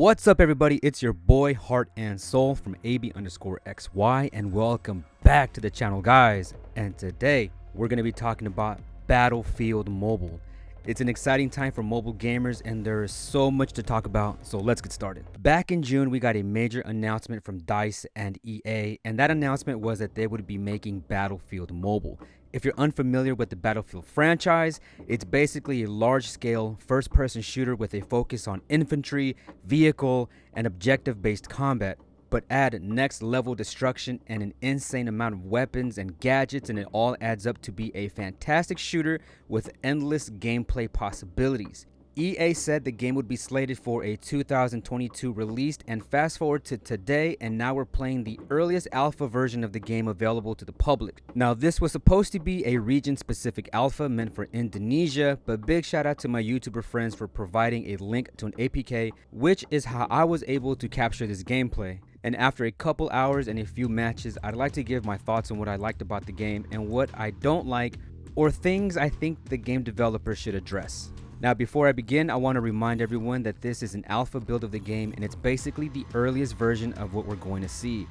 What's up, everybody? It's your boy Heart and Soul from AB_XY, and welcome back to the channel, guys. And today we're going to be talking about Battlefield Mobile. It's an exciting time for mobile gamers, and there is so much to talk about, so let's get started. Back in June, we got a major announcement from DICE and EA, and that announcement was that they would be making Battlefield Mobile. If you're unfamiliar with the Battlefield franchise, it's basically a large-scale first-person shooter with a focus on infantry, vehicle, and objective-based combat, but add next-level destruction and an insane amount of weapons and gadgets, and it all adds up to be a fantastic shooter with endless gameplay possibilities. EA said the game would be slated for a 2022 release, and fast forward to today, and now we're playing the earliest alpha version of the game available to the public. Now, this was supposed to be a region-specific alpha meant for Indonesia, but big shout out to my YouTuber friends for providing a link to an APK, which is how I was able to capture this gameplay. And after a couple hours and a few matches, I'd like to give my thoughts on what I liked about the game and what I don't like, or things I think the game developers should address. Now, before I begin, I want to remind everyone that this is an alpha build of the game, and it's basically the earliest version of what we're going to see.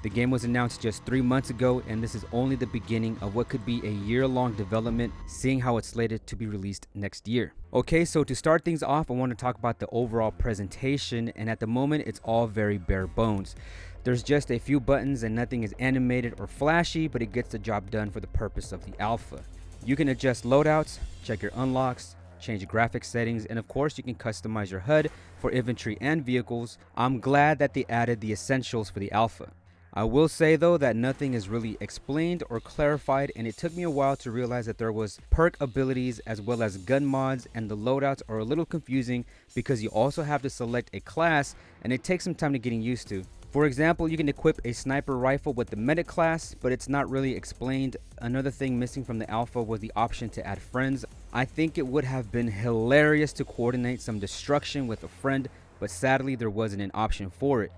The game was announced just 3 months ago, and this is only the beginning of what could be a year-long development, seeing how it's slated to be released next year. Okay, so to start things off, I want to talk about the overall presentation, and at the moment, it's all very bare bones. There's just a few buttons and nothing is animated or flashy, but it gets the job done for the purpose of the alpha. You can adjust loadouts, check your unlocks, change graphics settings, and of course you can customize your HUD for infantry and vehicles. I'm glad that they added the essentials for the alpha. I will say though that nothing is really explained or clarified, and it took me a while to realize that there was perk abilities as well as gun mods, and the loadouts are a little confusing because you also have to select a class, and it takes some time to getting used to. For example, you can equip a sniper rifle with the medic class, but it's not really explained. Another thing missing from the alpha was the option to add friends. I think it would have been hilarious to coordinate some destruction with a friend, but sadly there wasn't an option for it.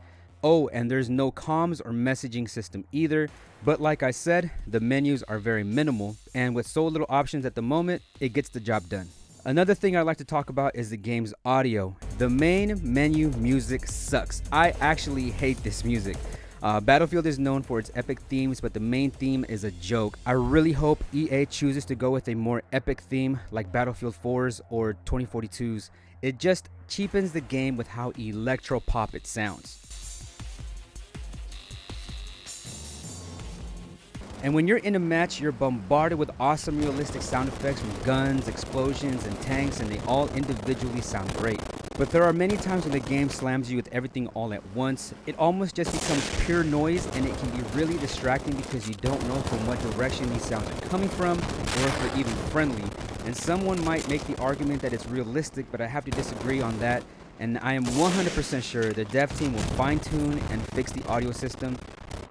Oh, and there's no comms or messaging system either, but like I said, the menus are very minimal, and with so little options at the moment, it gets the job done. Another thing I'd like to talk about is the game's audio. The main menu music sucks. I actually hate this music. Battlefield is known for its epic themes, but the main theme is a joke. I really hope EA chooses to go with a more epic theme like Battlefield 4's or 2042's. It just cheapens the game with how electro-pop it sounds. And when you're in a match, you're bombarded with awesome realistic sound effects from guns, explosions, and tanks, and they all individually sound great. But there are many times when the game slams you with everything all at once. It almost just becomes pure noise, and it can be really distracting because you don't know from what direction these sounds are coming from, or if they're even friendly. And someone might make the argument that it's realistic, but I have to disagree on that. And I am 100% sure the dev team will fine-tune and fix the audio system.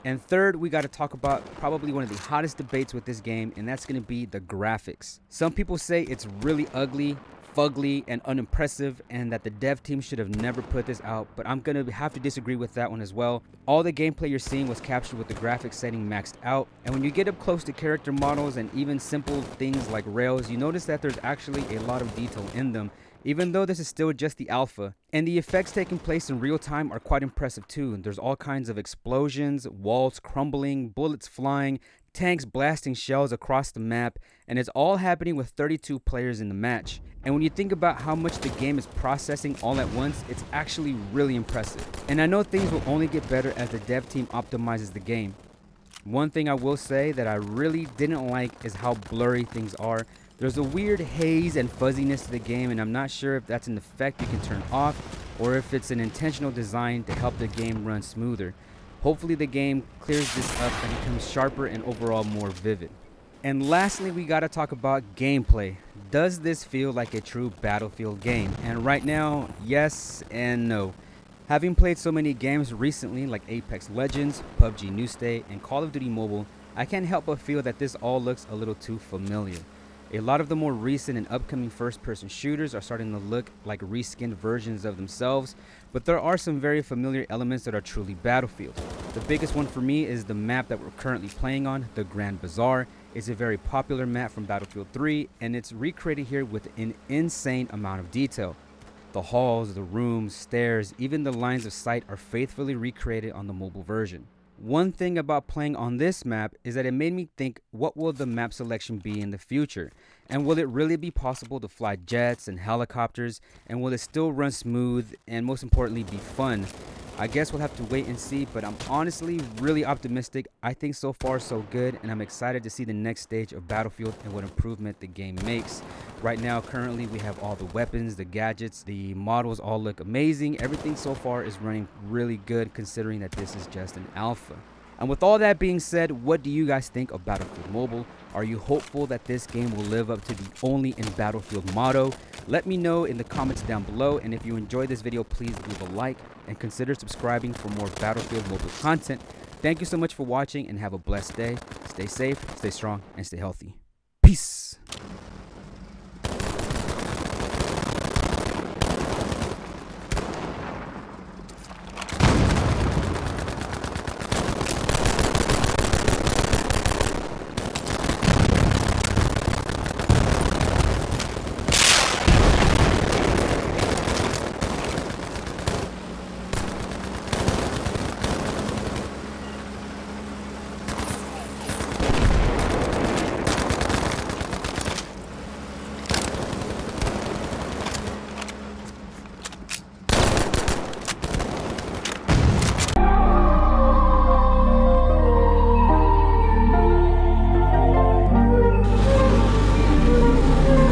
And third, we got to talk about probably one of the hottest debates with this game, and that's going to be the graphics. Some people say it's really ugly, fugly, and unimpressive, and that the dev team should have never put this out, but I'm going to have to disagree with that one as well. All the gameplay you're seeing was captured with the graphics setting maxed out, and when you get up close to character models and even simple things like rails, you notice that there's actually a lot of detail in them, even though this is still just the alpha. And the effects taking place in real time are quite impressive too. There's all kinds of explosions, walls crumbling, bullets flying, tanks blasting shells across the map, and it's all happening with 32 players in the match. And when you think about how much the game is processing all at once, it's actually really impressive. And I know things will only get better as the dev team optimizes the game. One thing I will say that I really didn't like is how blurry things are. There's a weird haze and fuzziness to the game, and I'm not sure if that's an effect you can turn off or if it's an intentional design to help the game run smoother. Hopefully the game clears this up and becomes sharper and overall more vivid. And lastly, we gotta talk about gameplay. Does this feel like a true Battlefield game? And right now, yes and no. Having played so many games recently like Apex Legends, PUBG New State, and Call of Duty Mobile, I can't help but feel that this all looks a little too familiar. A lot of the more recent and upcoming first-person shooters are starting to look like reskinned versions of themselves, but there are some very familiar elements that are truly Battlefield. The biggest one for me is the map that we're currently playing on, the Grand Bazaar. It's a very popular map from Battlefield 3, and it's recreated here with an insane amount of detail. The halls, the rooms, stairs, even the lines of sight are faithfully recreated on the mobile version. One thing about playing on this map is that it made me think, what will the map selection be in the future? And will it really be possible to fly jets and helicopters? And will it still run smooth and most importantly be fun? I guess we'll have to wait and see, but I'm honestly really optimistic. I think so far so good, and I'm excited to see the next stage of Battlefield and what improvement the game makes. Right now, currently, we have all the weapons, the gadgets, the models all look amazing. Everything so far is running really good considering that this is just an alpha. And with all that being said, what do you guys think of Battlefield Mobile? Are you hopeful that this game will live up to the only in Battlefield motto? Let me know in the comments down below, and if you enjoyed this video, please leave a like and consider subscribing for more Battlefield Mobile content. Thank you so much for watching and have a blessed day. Stay safe, stay strong, and stay healthy. Peace!